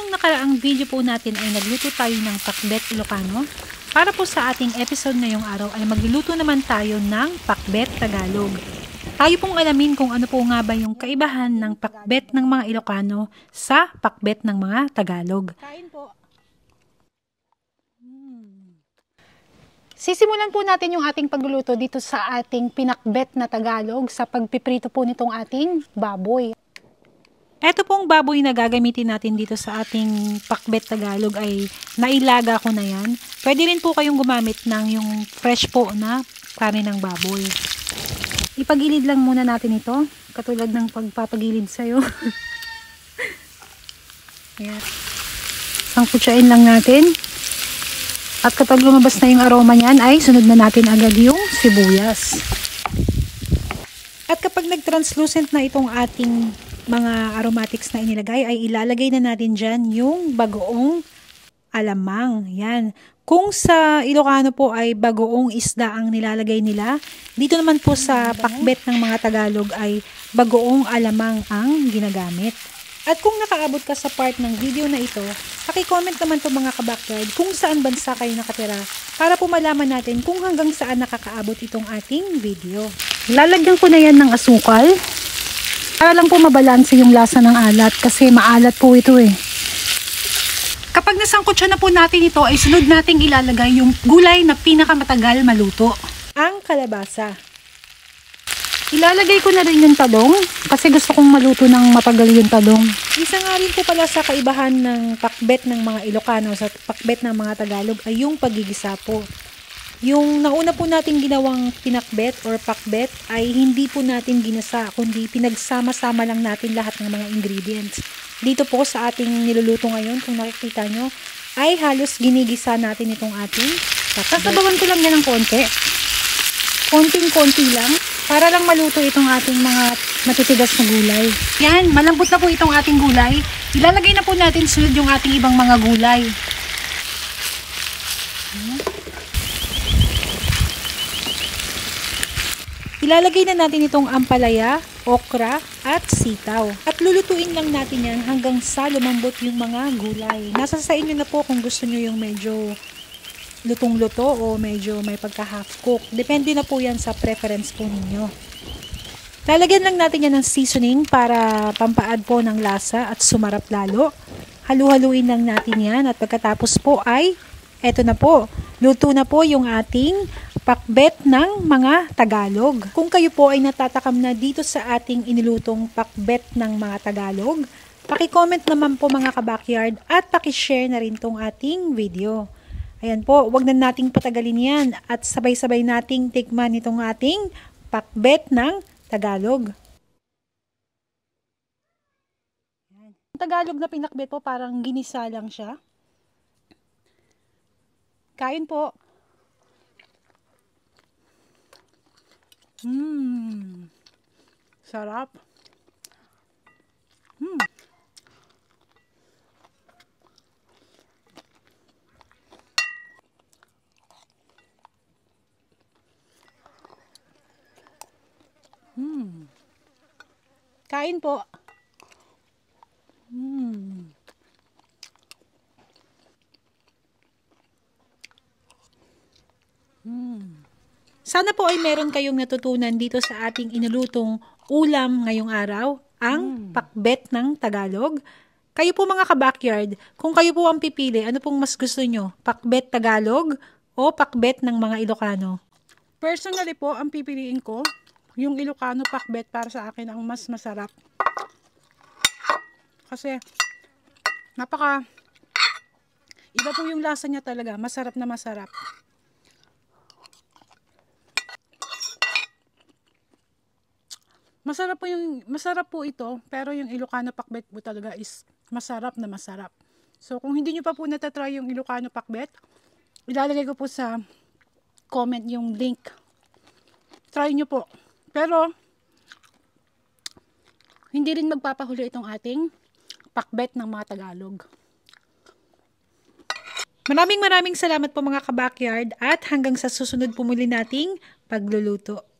nung nakaraang video po natin ay nagluto tayo ng pakbet Ilocano. Para po sa ating episode ngayong araw ay magluluto naman tayo ng pakbet Tagalog. Tayo pong alamin kung ano po nga ba yung kaibahan ng pakbet ng mga Ilocano sa pakbet ng mga Tagalog. Kain po. Sisimulan po natin yung ating pagluluto dito sa ating pinakbet na Tagalog sa pagpiprito po nitong ating baboy. Ito pong baboy na gagamitin natin dito sa ating pakbet Tagalog ay nailaga ko na yan. Pwede rin po kayong gumamit ng yung fresh po na karne ng baboy. Ipagilid lang muna natin ito, katulad ng pagpapagilid sa'yo. Ayan. Sangkutsain lang natin. At kapag lumabas na yung aroma niyan ay sunod na natin agad yung sibuyas. At kapag nag-translucent na itong ating mga aromatics na inilagay, ay ilalagay na natin dyan yung bagoong alamang. Yan. Kung sa Ilocano po ay bagoong isda ang nilalagay nila, dito naman po sa pakbet ng mga Tagalog ay bagoong alamang ang ginagamit. At kung nakaabot ka sa part ng video na ito, paki-comment naman po mga kabakyard kung saan bansa kayo nakatira para po malaman natin kung hanggang saan nakakaabot itong ating video. Lalagyan ko na yan ng asukal. Para lang po mabalanse yung lasa ng alat kasi maalat po ito eh. Kapag nasangkot siya na po natin ito ay sunod nating ilalagay yung gulay na pinakamatagal maluto. Ang kalabasa. Ilalagay ko na rin yung talong kasi gusto kong maluto ng matagal yung talong. Isa nga rin po pala sa kaibahan ng pakbet ng mga Ilocano sa pakbet ng mga Tagalog ay yung pagigisa po. Yung nauna po natin ginawang pinakbet or pakbet ay hindi po natin ginasa kundi pinagsama-sama lang natin lahat ng mga ingredients. Dito po sa ating niluluto ngayon, kung nakikita nyo, ay halos ginigisa natin itong ating pakbet. Sasabawan ko lang yan ng konti. Konting-konti lang para lang maluto itong ating mga matitigas na gulay. Yan, malambot na po itong ating gulay. Ilalagay na po natin sunod yung ating ibang mga gulay. Ilalagay na natin itong ampalaya, okra, at sitaw. At lulutuin lang natin yan hanggang sa lumambot yung mga gulay. Nasa sa inyo na po kung gusto nyo yung medyo lutong-luto o medyo may pagka-half cook. Depende na po yan sa preference po ninyo. Lalagyan lang natin yan ng seasoning para pampaad po ng lasa at sumarap lalo. Halu-haluin lang natin yan at pagkatapos po ay eto na po. Luto na po yung ating pakbet ng mga Tagalog. Kung kayo po ay natatakam na dito sa ating inilutong pakbet ng mga Tagalog, paki-comment naman po mga kabakyard at paki-share na rin tong ating video. Ayan po, wag na nating patagalin yan at sabay-sabay nating tikman itong ating pakbet ng Tagalog. Ang Tagalog na pinakbet po parang ginisa lang siya. Kain po. Sarap. Kain po. Sana po ay meron kayong natutunan dito sa ating inulutong ulam ngayong araw, ang pakbet ng Tagalog. Kayo po mga kabakyard, kung kayo po ang pipili, ano pong mas gusto nyo? Pakbet Tagalog o pakbet ng mga Ilocano? Personally po, ang pipiliin ko, yung Ilocano pakbet para sa akin ang mas masarap. Kasi, iba po yung lasa niya talaga, masarap na masarap. Masarap po ito, pero yung Ilocano pakbet po talaga is masarap na masarap. So, kung hindi nyo pa po natatry yung Ilocano pakbet, ilalagay ko po sa comment yung link. Try nyo po. Pero, hindi rin magpapahuli itong ating pakbet ng mga Tagalog. Maraming salamat po mga kabakyard at hanggang sa susunod po muli nating pagluluto.